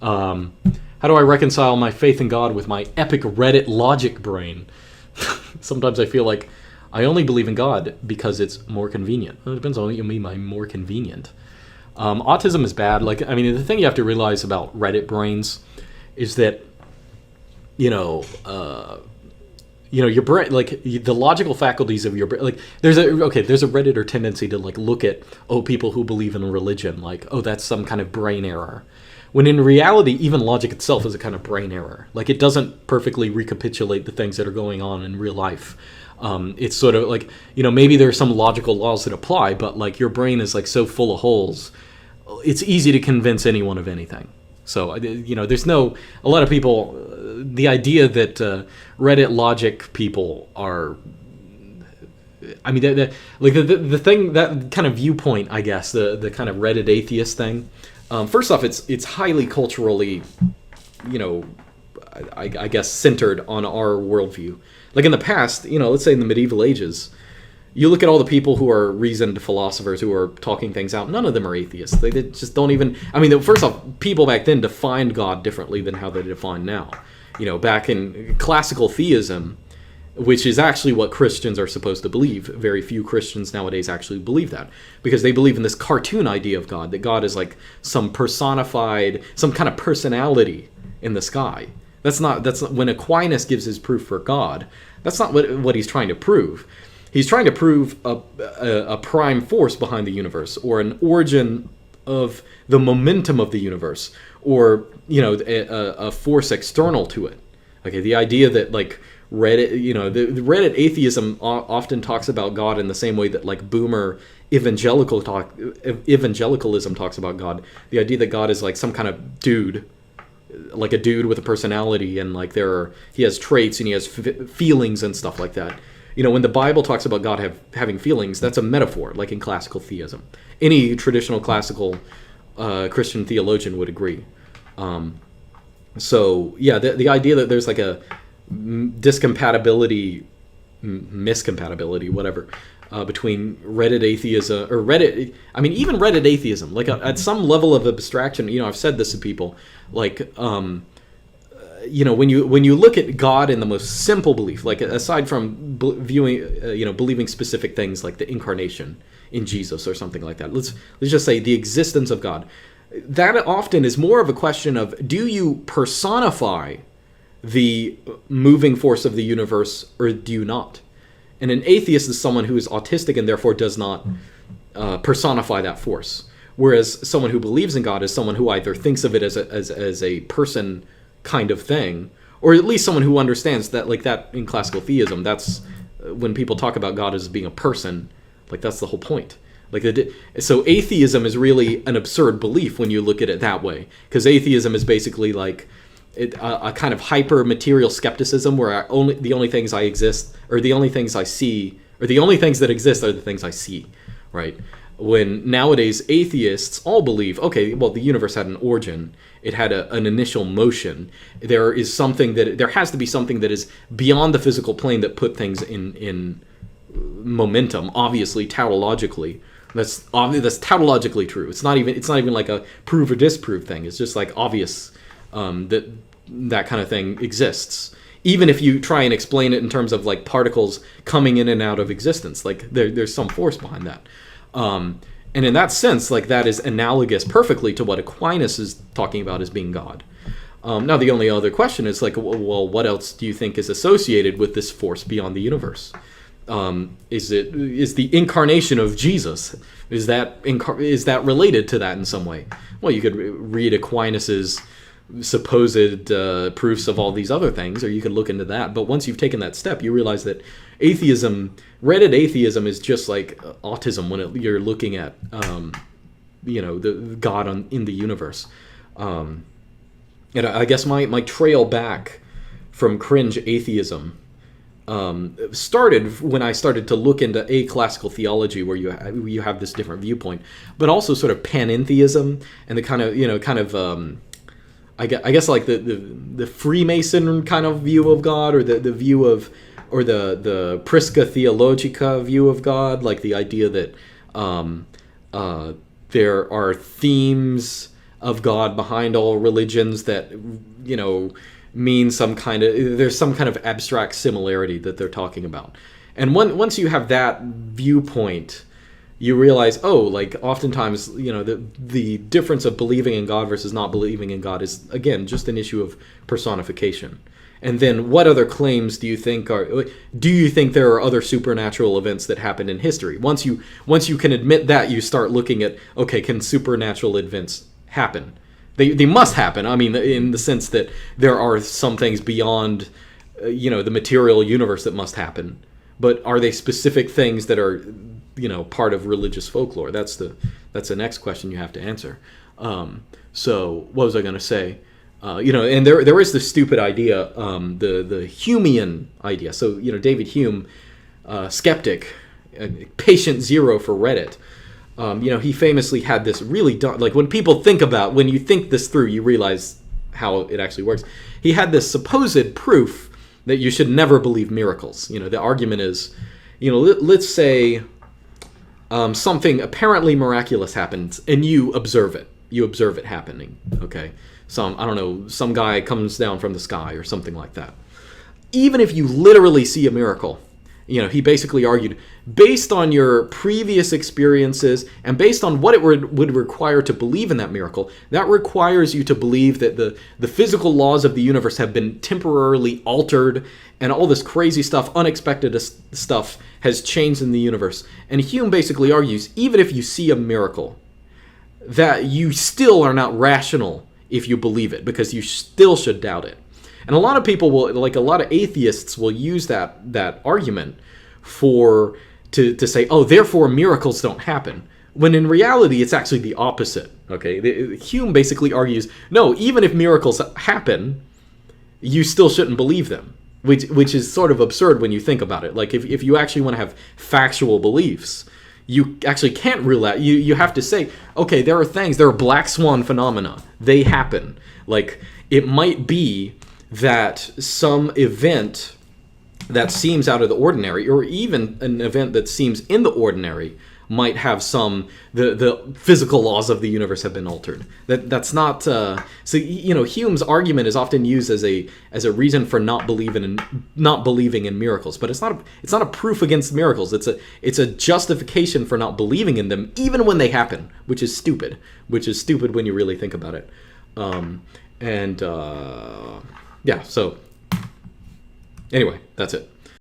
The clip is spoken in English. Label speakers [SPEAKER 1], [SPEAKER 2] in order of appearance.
[SPEAKER 1] How do I reconcile my faith in God with my epic Reddit logic brain? Sometimes I feel like I only believe in God because it's more convenient. It depends on what you mean by more convenient. Autism is bad. Like, I mean, the thing you have to realize about Reddit brains is that, your brain, like the logical faculties of your brain, like there's a Redditor tendency to like look at, people who believe in religion, like, that's some kind of brain error. When in reality, even logic itself is a kind of brain error. Like, it doesn't perfectly recapitulate the things that are going on in real life. It's sort of like, maybe there are some logical laws that apply, but like your brain is like so full of holes, it's easy to convince anyone of anything. So, there's a lot of people, the idea that Reddit logic people are, I mean, the thing, that kind of viewpoint, I guess, the kind of Reddit atheist thing, first off, it's highly culturally, I guess, centered on our worldview. Like in the past, let's say in the medieval ages, you look at all the people who are reasoned philosophers who are talking things out, none of them are atheists. They just don't even, first off, people back then defined God differently than how they define now. Back in classical theism, which is actually what Christians are supposed to believe. Very few Christians nowadays actually believe that, because they believe in this cartoon idea of God, that God is like some personified, some kind of personality in the sky. That's not when Aquinas gives his proof for God, that's not what he's trying to prove. He's trying to prove a prime force behind the universe, or an origin of the momentum of the universe, or a force external to it. Okay, the idea that like Reddit, the Reddit atheism often talks about God in the same way that like boomer evangelicalism talks about God. The idea that God is like some kind of dude, like a dude with a personality, and like he has traits and he has feelings and stuff like that. When the Bible talks about God having feelings, that's a metaphor, like in classical theism. Any traditional classical Christian theologian would agree. So yeah, the idea that there's like a miscompatibility, whatever, between Reddit atheism or Reddit. Even Reddit atheism, like at some level of abstraction. I've said this to people, like, when you look at God in the most simple belief, like aside from believing specific things like the incarnation in Jesus or something like that. Let's just say the existence of God. That often is more of a question of, do you personify the moving force of the universe or do you not? And an atheist is someone who is autistic and therefore does not personify that force. Whereas someone who believes in God is someone who either thinks of it as a person kind of thing, or at least someone who understands that, like that in classical theism, that's when people talk about God as being a person, like that's the whole point. So atheism is really an absurd belief when you look at it that way, because atheism is basically like a kind of hyper material skepticism where the only things I exist, or the only things I see, or the only things that exist are the things I see, right? When nowadays atheists all believe, okay, well, the universe had an origin, it had an initial motion. There has to be something that is beyond the physical plane that put things in momentum. Obviously, tautologically, that's tautologically true. It's not even like a prove or disprove thing. It's just like obvious that kind of thing exists. Even if you try and explain it in terms of like particles coming in and out of existence, like there's some force behind that. And in that sense, like that is analogous perfectly to what Aquinas is talking about as being God. Now, the only other question is like, well, what else do you think is associated with this force beyond the universe? Is the incarnation of Jesus? Is that related to that in some way? Well, you could read Aquinas's supposed proofs of all these other things, or you could look into that. But once you've taken that step, you realize that Reddit atheism is just like autism when you're looking at, the God in the universe. And I guess my trail back from cringe atheism started when I started to look into classical theology, where you have this different viewpoint, but also sort of panentheism and the kind of I guess like the Freemason kind of view of God, or the view of, or the Prisca Theologica view of God, like the idea that there are themes of God behind all religions that, mean there's some kind of abstract similarity that they're talking about. And once you have that viewpoint, you realize, like oftentimes, the difference of believing in God versus not believing in God is, again, just an issue of personification. And then what other claims do you think there are other supernatural events that happened in history? Once you can admit that, you start looking at, okay, can supernatural events happen? They must happen. I mean, in the sense that there are some things beyond, the material universe that must happen. But are they specific things that are, part of religious folklore? That's the next question you have to answer. So what was I going to say? And there is this stupid idea, the Humean idea. So, David Hume, skeptic, patient zero for Reddit. He famously had this really dumb, like when you think this through, you realize how it actually works. He had this supposed proof that you should never believe miracles. The argument is, let's say something apparently miraculous happens and you observe it. You observe it happening, okay? Some guy comes down from the sky or something like that. Even if you literally see a miracle, he basically argued, based on your previous experiences and based on what it would require to believe in that miracle, that requires you to believe that the physical laws of the universe have been temporarily altered and all this crazy stuff, unexpected stuff has changed in the universe. And Hume basically argues, even if you see a miracle, that you still are not rational if you believe it, because you still should doubt it. And a lot of people will, like a lot of atheists will use that argument to say, therefore miracles don't happen. When in reality, it's actually the opposite. Okay, Hume basically argues, no, even if miracles happen, you still shouldn't believe them, which is sort of absurd when you think about it. Like if you actually want to have factual beliefs, you actually can't rule out. You have to say, okay, there are black swan phenomena. They happen. Like, it might be that some event that seems out of the ordinary, or even an event that seems in the ordinary, might have the physical laws of the universe have been altered. That's not Hume's argument is often used as a reason for not believing in miracles, but it's not a proof against miracles. It's a justification for not believing in them even when they happen, which is stupid when you really think about it. So anyway, that's it.